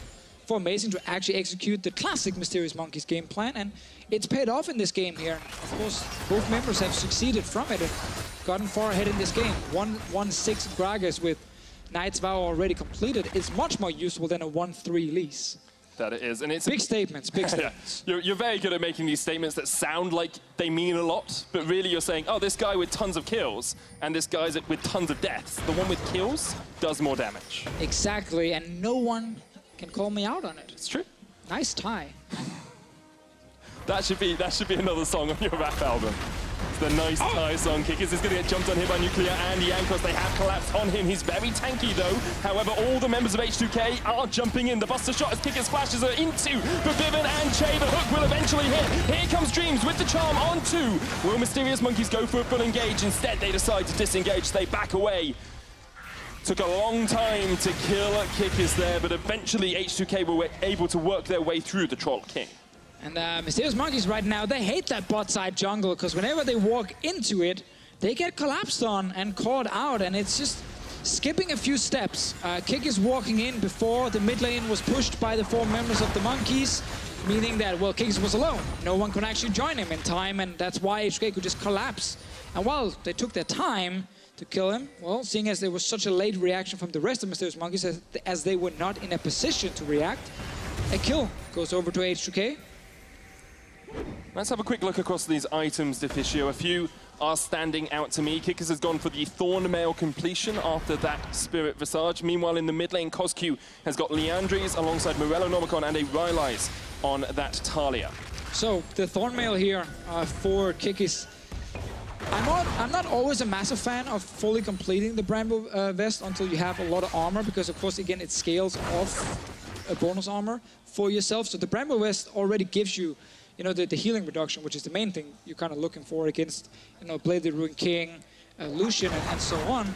for Amazing to actually execute the classic Mysterious Monkeys game plan, and it's paid off in this game here. Of course, both members have succeeded from it and gotten far ahead in this game. 1-1-6 Gragas with Knight's Vow already completed is much more useful than a 1-3 Elise. That it is, and it's big statements, big statements. You're very good at making these statements that sound like they mean a lot, but really you're saying, oh, this guy with tons of kills, and this guy's with tons of deaths. The one with kills does more damage. Exactly, and no one can call me out on it. It's true. Nice tie. That should be another song on your rap album. The nice tie song. Kikis is going to get jumped on here by Nuclear and Jankos. They have collapsed on him. He's very tanky though. However, all the members of H2K are jumping in. The Buster Shot as Kikis flashes her into Febiven and Chei. The hook will eventually hit. Here comes Dreams with the charm on 2. Will Mysterious Monkeys go for a full engage? Instead, they decide to disengage. They back away. Took a long time to kill Kikis there, but eventually H2K were able to work their way through the Troll King. And Mysterious Monkeys right now, they hate that bot side jungle because whenever they walk into it, they get collapsed on and caught out, and it's just skipping a few steps. Kikis walking in before the mid lane was pushed by the 4 members of the Monkeys, meaning that, well, Kikis was alone. No one could actually join him in time, and that's why H2K could just collapse. And while they took their time to kill him, well, seeing as there was such a late reaction from the rest of Mysterious Monkeys, as they were not in a position to react, a kill goes over to H2K. Let's have a quick look across these items, Deficio. A few are standing out to me. Kikis has gone for the Thornmail completion after that Spirit Visage. Meanwhile, in the mid lane, CozQ has got Leandries alongside Morello Nomicon and a Rylai's on that Taliyah. So, the Thornmail here for Kikis. I'm not always a massive fan of fully completing the Bramble Vest until you have a lot of armor, because of course, again, it scales off a bonus armor for yourself. So the Bramble Vest already gives you, you know, the healing reduction, which is the main thing you're kind of looking for against, you know, Blade the Ruined King, Lucian, and so on.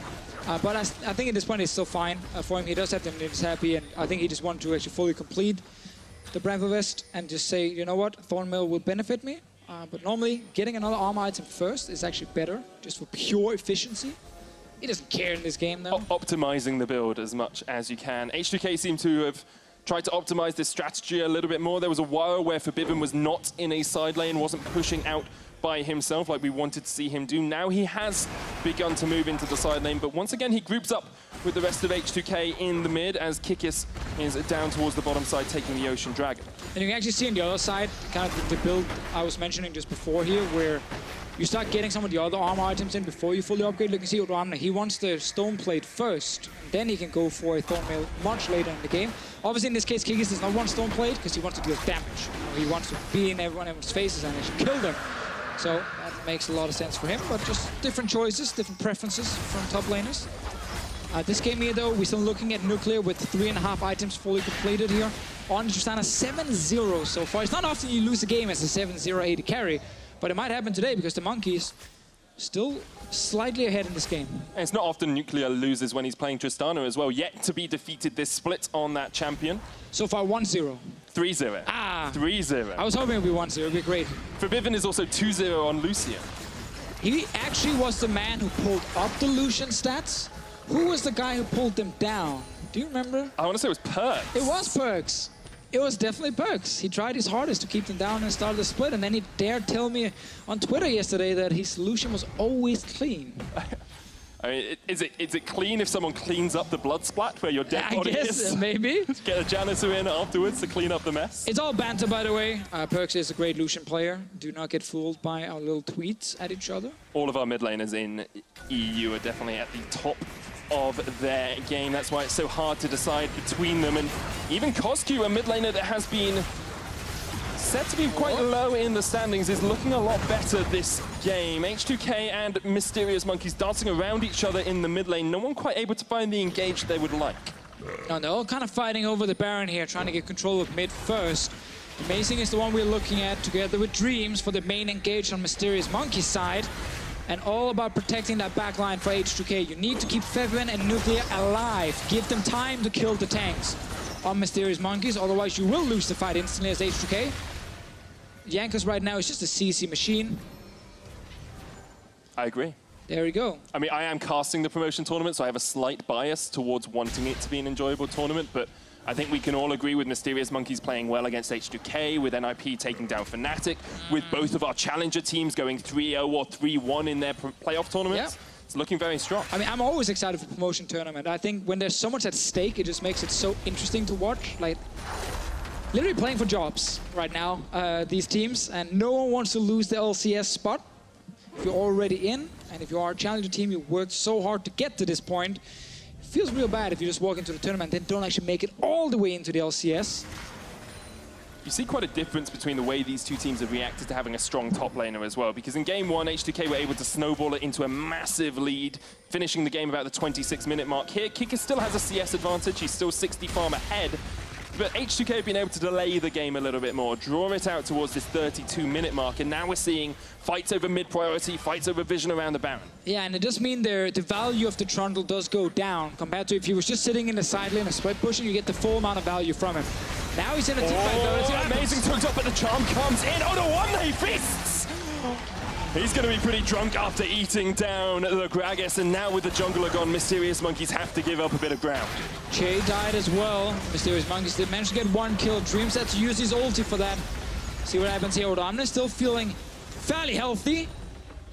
But I think at this point it's still fine for him. He does have the nibs happy, and I think he just wanted to actually fully complete the Bramble Vest and just say, you know what, Thornmail will benefit me. But normally, getting another armor item first is actually better, just for pure efficiency. He doesn't care in this game, though. Optimizing the build as much as you can. H2K seem to have tried to optimize this strategy a little bit more. There was a while where Febiven was not in a side lane, wasn't pushing out by himself like we wanted to see him do. Now he has begun to move into the side lane, but once again he groups up with the rest of H2K in the mid as Kikis is down towards the bottom side taking the Ocean Dragon. And you can actually see on the other side kind of the build I was mentioning just before here, where you start getting some of the other armor items in before you fully upgrade. Look, you see Odoamne, he wants the Stone Plate first, then he can go for a Thornmail much later in the game. Obviously in this case Kikis does not want Stone Plate because he wants to deal damage. You know, he wants to be in everyone's faces and actually kill them. So that makes a lot of sense for him, but just different choices, different preferences from top laners. This game here, though, we're still looking at Nuclear with 3.5 items fully completed here. On Trystana, 7-0 so far. It's not often you lose a game as a 7-0 AD carry, but it might happen today because the Monkeys still slightly ahead in this game. And it's not often Nuclear loses when he's playing Trystana as well. Yet to be defeated this split on that champion. So far, 1-0. 3-0. Ah! 3-0. I was hoping it would be 1-0. It would be great. Febiven is also 2-0 on Lucian. He actually was the man who pulled up the Lucian stats. Who was the guy who pulled them down? Do you remember? I want to say it was Perks. It was Perks. It was definitely Perks. He tried his hardest to keep them down and start the split, and then he dared tell me on Twitter yesterday that his Lucian was always clean. I mean, is it clean if someone cleans up the blood splat where your dead body is? I guess, maybe. Get a janitor in afterwards to clean up the mess. It's all banter, by the way. Perks is a great Lucian player. Do not get fooled by our little tweets at each other. All of our mid laners in EU are definitely at the top of their game. That's why it's so hard to decide between them. And even CozQ, a mid laner that has been set to be quite low in the standings, is looking a lot better this game. H2K and Mysterious Monkeys dancing around each other in the mid lane. No one quite able to find the engage they would like. No, they're all kind of fighting over the Baron here, trying to get control of mid first. Amazing is the one we're looking at together with Dreams for the main engage on Mysterious Monkey's side. And all about protecting that backline for H2K. You need to keep Febiven and Nuclear alive. Give them time to kill the tanks on Mysterious Monkeys, otherwise you will lose the fight instantly as H2K. Jankos right now is just a CC machine. I agree. There we go. I mean, I am casting the promotion tournament, so I have a slight bias towards wanting it to be an enjoyable tournament, but I think we can all agree with Mysterious Monkeys playing well against H2K, with NIP taking down Fnatic, with both of our challenger teams going 3-0 or 3-1 in their playoff tournaments. Yeah. It's looking very strong. I mean, I'm always excited for promotion tournament. I think when there's so much at stake, it just makes it so interesting to watch. Like, literally playing for jobs right now, these teams, and no one wants to lose the LCS spot. If you're already in, and if you are a challenger team, you worked so hard to get to this point. It feels real bad if you just walk into the tournament and don't actually make it all the way into the LCS. You see quite a difference between the way these two teams have reacted to having a strong top laner as well, because in game one, H2K were able to snowball it into a massive lead, finishing the game about the 26-minute mark. Here, Kikis still has a CS advantage. He's still 60 farm ahead. But H2K have been able to delay the game a little bit more, draw it out towards this 32-minute mark, and now we're seeing fights over mid-priority, fights over vision around the Baron. Yeah, and it does mean the value of the Trundle does go down, compared to if he was just sitting in the side lane and split pushing, you get the full amount of value from him. Now he's in a team fight, though. Amazing tugged up, but the charm comes in. Odoamne feasts! He's going to be pretty drunk after eating down the Gragas, and now with the jungler gone, Mysterious Monkeys have to give up a bit of ground. Chei died as well. Mysterious Monkeys did manage to get one kill. Dreams had to use his ulti for that. See what happens here. Odoamne still feeling fairly healthy.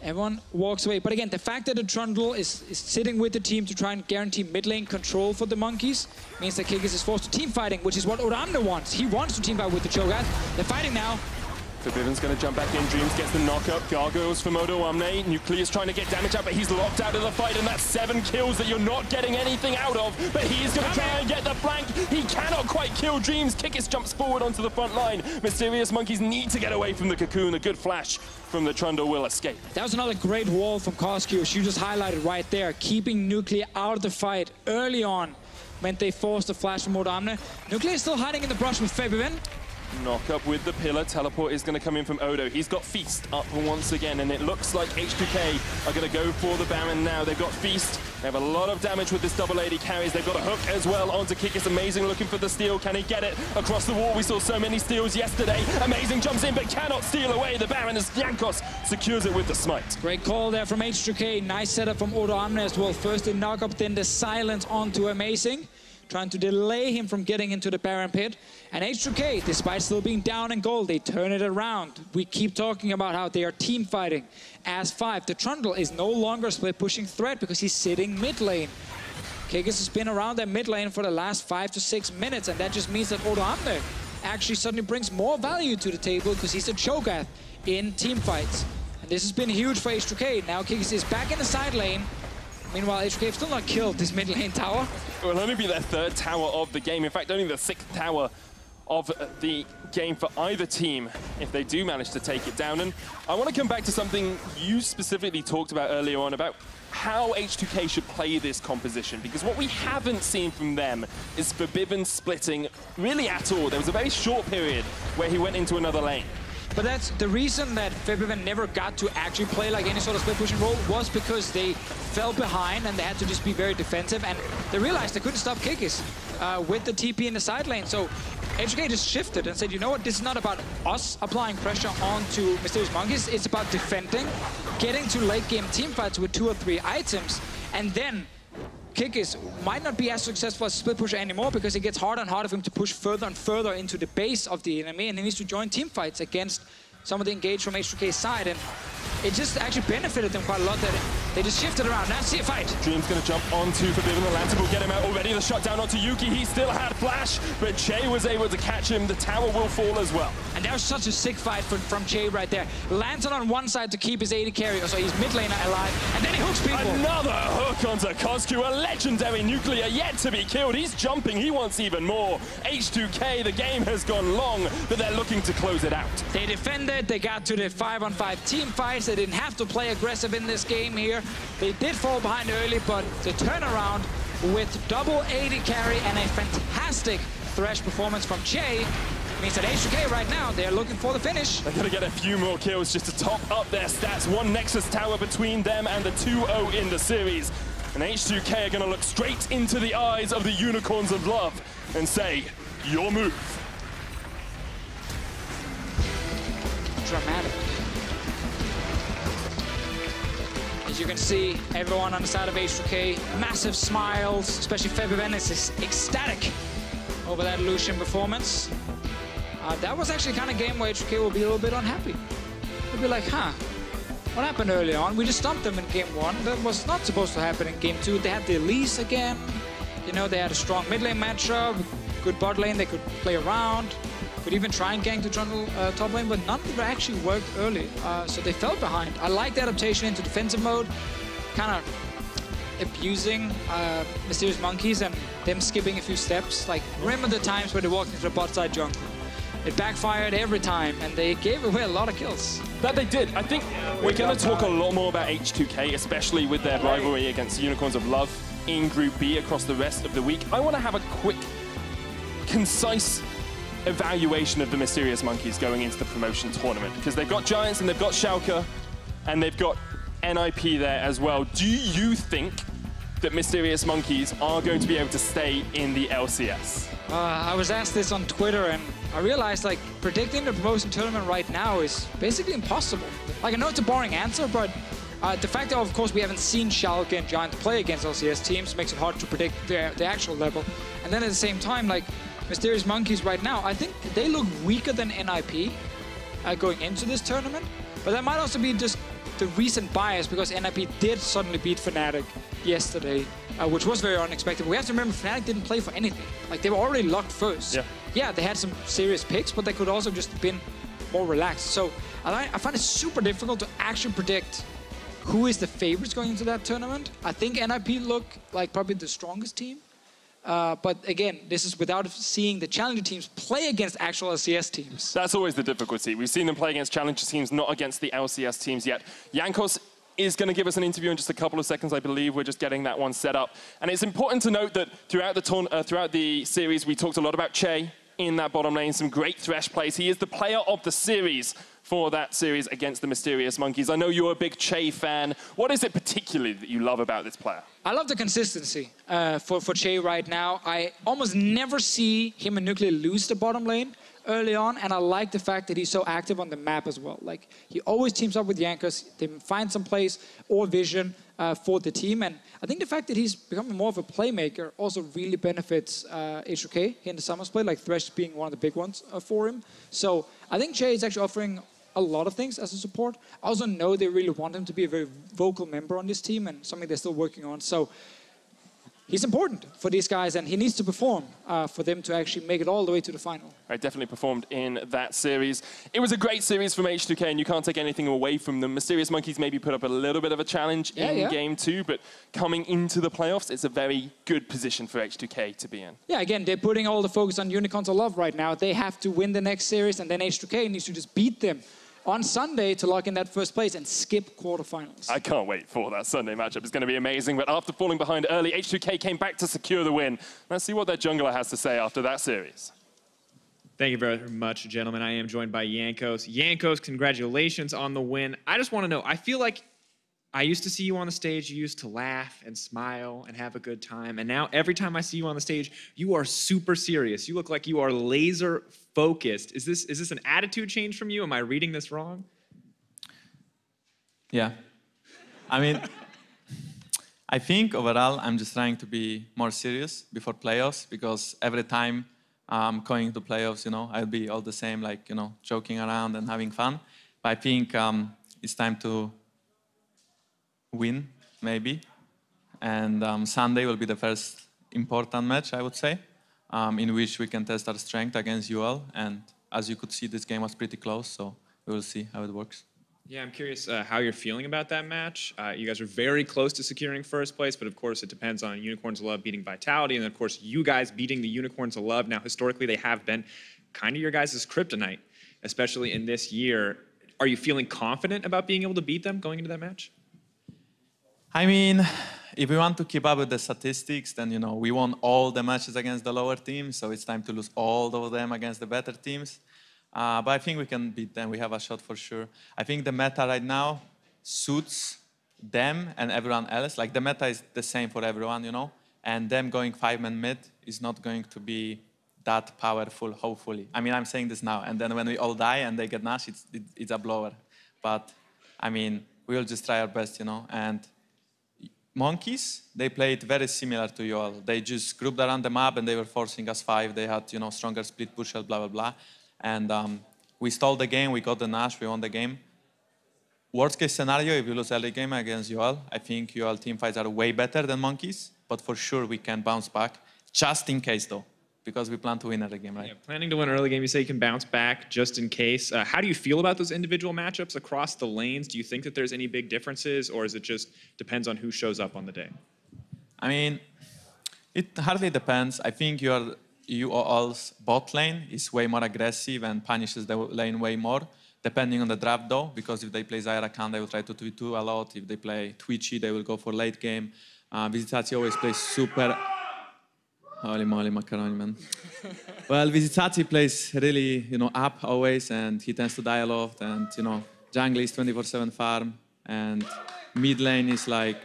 Everyone walks away. But again, the fact that the Trundle is sitting with the team to try and guarantee mid lane control for the Monkeys means that Kikis is forced to team fighting, which is what Odoamne wants. He wants to team fight with the Cho'Gath. They're fighting now. Febiven's going to jump back in. Dreams gets the knock-up. Gargoyles from Odoamne. Nuclear's trying to get damage out, but he's locked out of the fight, and that's 7 kills that you're not getting anything out of. But he's going to try and get the flank. He cannot quite kill Dreams. Kikis jumps forward onto the front line. Mysterious Monkeys need to get away from the cocoon. A good flash from the Trundle will escape. That was another great wall from CozQ, which you just highlighted right there. Keeping Nuclear out of the fight early on meant they forced the flash from Odoamne. Nuclear is still hiding in the brush with Febiven. Knock up with the pillar. Teleport is going to come in from Odo. He's got Feast up once again, and it looks like H2K are going to go for the Baron now. They've got Feast. They have a lot of damage with this double AD carries. They've got a hook as well onto Kikis. Amazing looking for the steal. Can he get it across the wall? We saw so many steals yesterday. Amazing jumps in, but cannot steal away the Baron as Jankos secures it with the smite. Great call there from H2K. Nice setup from Odoamne as well. First the knock up, then the silence onto Amazing, trying to delay him from getting into the Baron pit. And H2K, despite still being down in gold, they turn it around. We keep talking about how they are team fighting as 5. The Trundle is no longer a split pushing threat because he's sitting mid lane. Kikis has been around that mid lane for the last 5 to 6 minutes, and that just means that Odoamne actually suddenly brings more value to the table because he's a Cho'Gath in team fights. And this has been huge for H2K. Now Kikis is back in the side lane. Meanwhile, H2K still not killed this mid lane tower. It will only be their 3rd tower of the game. In fact, only the 6th tower of the game for either team if they do manage to take it down. And I want to come back to something you specifically talked about earlier on about how H2K should play this composition, because what we haven't seen from them is Febiven splitting really at all. There was a very short period where he went into another lane. But that's the reason that Febiven never got to actually play like any sort of split pushing role was because they fell behind and they had to just be very defensive, and they realized they couldn't stop Kikis with the TP in the side lane. So H2K just shifted and said, you know what, this is not about us applying pressure onto Mysterious Monkeys, it's about defending, getting to late game teamfights with 2 or 3 items, and then Kikis might not be as successful as a split pusher anymore because it gets harder and harder for him to push further and further into the base of the enemy, and he needs to join teamfights against some of the engaged from H2K's side, and it just actually benefited them quite a lot that they just shifted around. Now see a fight. Dream's gonna jump onto Febiven. The Lantern will get him out already. The shutdown onto Yuki. He still had flash, but Chei was able to catch him. The tower will fall as well. And that was such a sick fight from Chei right there. Lantern on one side to keep his AD carry, so he's mid laner alive, and then he hooks people. Another hook onto CozQ, a legendary nuclear yet to be killed. He's jumping, he wants even more. H2K, the game has gone long, but they're looking to close it out. They defended, they got to the 5-on-5 team fights. They didn't have to play aggressive in this game here. They did fall behind early, but the turnaround with double AD carry and a fantastic Thresh performance from Chei means that H2K right now, they're looking for the finish. They're gonna get a few more kills just to top up their stats. One Nexus tower between them and the 2-0 in the series. And H2K are gonna look straight into the eyes of the Unicorns of Love and say, your move. Dramatic. As you can see, everyone on the side of H2K, massive smiles, especially Febiven is ecstatic over that Lucian performance. That was actually kind of game where H2K will be a little bit unhappy. They'll be like, huh, what happened early on? We just stomped them in game 1. That was not supposed to happen in game 2. They had the Elise again. You know, they had a strong mid lane matchup, good bot lane, they could play around, could even try and gank the Trundle top lane, but none of it actually worked early. So they fell behind. I like the adaptation into defensive mode, kind of abusing Mysterious Monkeys and them skipping a few steps. Like, remember the times where they walked into the bot side jungle? It backfired every time, and they gave away a lot of kills. That they did. I think we're going to talk a lot more about H2K, especially with their rivalry against the Unicorns of Love in Group B across the rest of the week. I want to have a quick, concise evaluation of the Mysterious Monkeys going into the promotion tournament, because they've got Giants and they've got Schalke and they've got NIP there as well. Do you think that Mysterious Monkeys are going to be able to stay in the LCS? I was asked this on Twitter, and I realized, like, predicting the promotion tournament right now is basically impossible. Like, I know it's a boring answer, but the fact that, of course, we haven't seen Schalke and Giants play against LCS teams makes it hard to predict the actual level. And then at the same time, like, Mysterious Monkeys right now, I think they look weaker than NIP going into this tournament. But that might also be just the recent bias, because NIP did suddenly beat Fnatic yesterday, which was very unexpected. We have to remember Fnatic didn't play for anything. Like, they were already locked first. Yeah, they had some serious picks, but they could also just been more relaxed. So I find it super difficult to actually predict who is the favorites going into that tournament. I think NIP look like probably the strongest team. But again, this is without seeing the challenger teams play against actual LCS teams. That's always the difficulty. We've seen them play against challenger teams, not against the LCS teams yet. Jankos is going to give us an interview in just a couple of seconds, I believe. We're just getting that one set up. And it's important to note that throughout the series, we talked a lot about Chei in that bottom lane, some great Thresh plays. He is the player of the series for that series against the Mysterious Monkeys. I know you're a big Chei fan. What is it particularly that you love about this player? I love the consistency for Chei right now. I almost never see him and Nuclear lose the bottom lane early on, and I like the fact that he's so active on the map as well. Like, he always teams up with Jankos. They find some place or vision for the team, and I think the fact that he's becoming more of a playmaker also really benefits H2K in the summer split, like Thresh being one of the big ones for him. So I think Chei is actually offering a lot of things as a support. I also know they really want him to be a very vocal member on this team, and something they're still working on. So he's important for these guys, and he needs to perform for them to actually make it all the way to the final. Right, definitely performed in that series. It was a great series from H2K, and you can't take anything away from them. Mysterious Monkeys maybe put up a little bit of a challenge in Game 2, but coming into the playoffs, it's a very good position for H2K to be in. Yeah, again, they're putting all the focus on Unicorns of Love right now. They have to win the next series, and then H2K needs to just beat them on Sunday to lock in that first place and skip quarterfinals. I can't wait for that Sunday matchup. It's going to be amazing. But after falling behind early, H2K came back to secure the win. Let's see what their jungler has to say after that series. Thank you very much, gentlemen. I am joined by Jankos. Jankos, congratulations on the win. I just want to know, I feel like I used to see you on the stage, you used to laugh and smile and have a good time. And now every time I see you on the stage, you are super serious. You look like you are laser focused. Is this an attitude change from you? Am I reading this wrong? Yeah. I mean, I think overall I'm just trying to be more serious before playoffs, because every time I'm going to playoffs, you know, I'll be all the same, like, you know, joking around and having fun. But I think it's time to win, maybe. And Sunday will be the first important match, I would say, in which we can test our strength against UL. And as you could see, this game was pretty close, so we will see how it works. Yeah, I'm curious how you're feeling about that match. You guys are very close to securing first place, but of course it depends on Unicorns of Love beating Vitality, and of course you guys beating the Unicorns of Love. Now, historically, they have been kind of your guys' kryptonite, especially in this year. Are you feeling confident about being able to beat them going into that match? I mean, if we want to keep up with the statistics, then, you know, we won all the matches against the lower teams, so it's time to lose all of them against the better teams. But I think we can beat them. We have a shot for sure. I think the meta right now suits them and everyone else. Like, the meta is the same for everyone, you know, and them going 5-man mid is not going to be that powerful, hopefully. I mean, I'm saying this now, and then when we all die and they get Nash, it's a blower. But, I mean, we'll just try our best, you know, and Monkeys, they played very similar to you all. They just grouped around the map and they were forcing us 5. They had, you know, stronger split push, blah, blah, blah. And we stole the game, we got the Nash, we won the game. Worst case scenario, if you lose early game against UL, I think UL team fights are way better than Monkeys, but for sure we can bounce back, just in case though, because we plan to win early game, right? Yeah, planning to win early game, you say you can bounce back just in case. How do you feel about those individual matchups across the lanes? Do you think that there's any big differences, or is it just depends on who shows up on the day? I mean, it hardly depends. I think UOL's bot lane is way more aggressive and punishes the lane way more, depending on the draft though, because if they play Xayah Rakan, they will try to 2v2 a lot. If they play Twitchy, they will go for late game. Visitazi always plays super... Holy moly, macaroni, man. Well, Visitazi plays really, you know, up always, and he tends to die a lot, and, you know, jungle is 24/7 farm, and mid lane is like,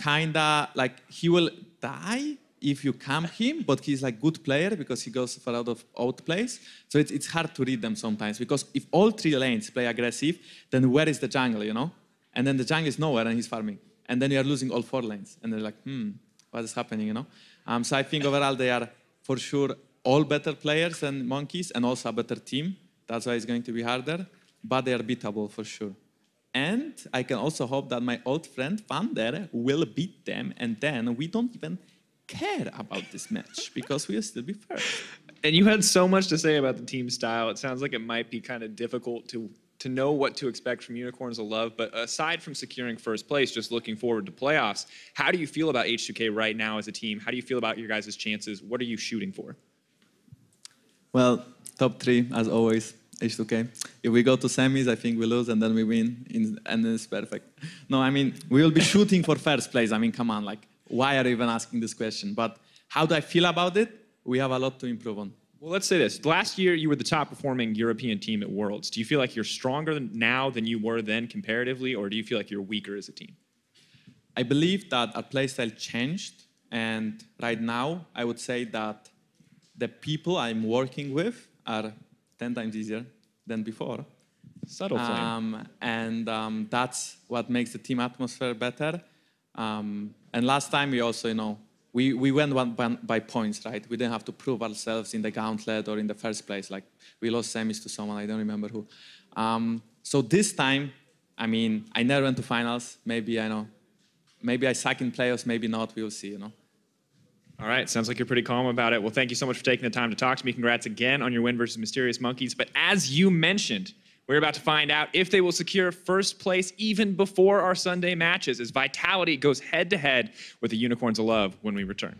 kinda, like, he will die if you camp him, but he's like good player because he goes for out of outplays. So it's hard to read them sometimes, because if all 3 lanes play aggressive, then where is the jungle, you know? And then the jungle is nowhere and he's farming. And then you are losing all 4 lanes. And they're like, what is happening, you know? So I think overall they are for sure all better players than Monkeys and also a better team. That's why it's going to be harder, but they are beatable for sure. And I can also hope that my old friend Vander will beat them, and then we don't even care about this match because we'll still be first. And you had so much to say about the team style. It sounds like it might be kind of difficult to know what to expect from Unicorns of Love, but aside from securing first place, just looking forward to playoffs, how do you feel about H2K right now as a team? How do you feel about your guys' chances? What are you shooting for? Well, top 3, as always, H2K. If we go to semis, I think we lose and then we win, and it's perfect. No, I mean, we will be shooting for first place. I mean, come on, like, why are you even asking this question? But how do I feel about it? We have a lot to improve on. Well, let's say this. Last year, you were the top-performing European team at Worlds. Do you feel like you're stronger now than you were then comparatively, or do you feel like you're weaker as a team? I believe that our playstyle changed, and right now, I would say that the people I'm working with are 10 times easier than before. Subtle flame. And that's what makes the team atmosphere better. And last time, we also, you know, we went by points, right? We didn't have to prove ourselves in the gauntlet or in the first place. Like, we lost semis to someone, I don't remember who. So this time, I mean, I never went to finals. Maybe I suck in playoffs, maybe not, we will see, you know. All right, sounds like you're pretty calm about it. Well, thank you so much for taking the time to talk to me. Congrats again on your win versus Mysterious Monkeys. But as you mentioned, we're about to find out if they will secure first place even before our Sunday matches as Vitality goes head-to-head with the Unicorns of Love when we return.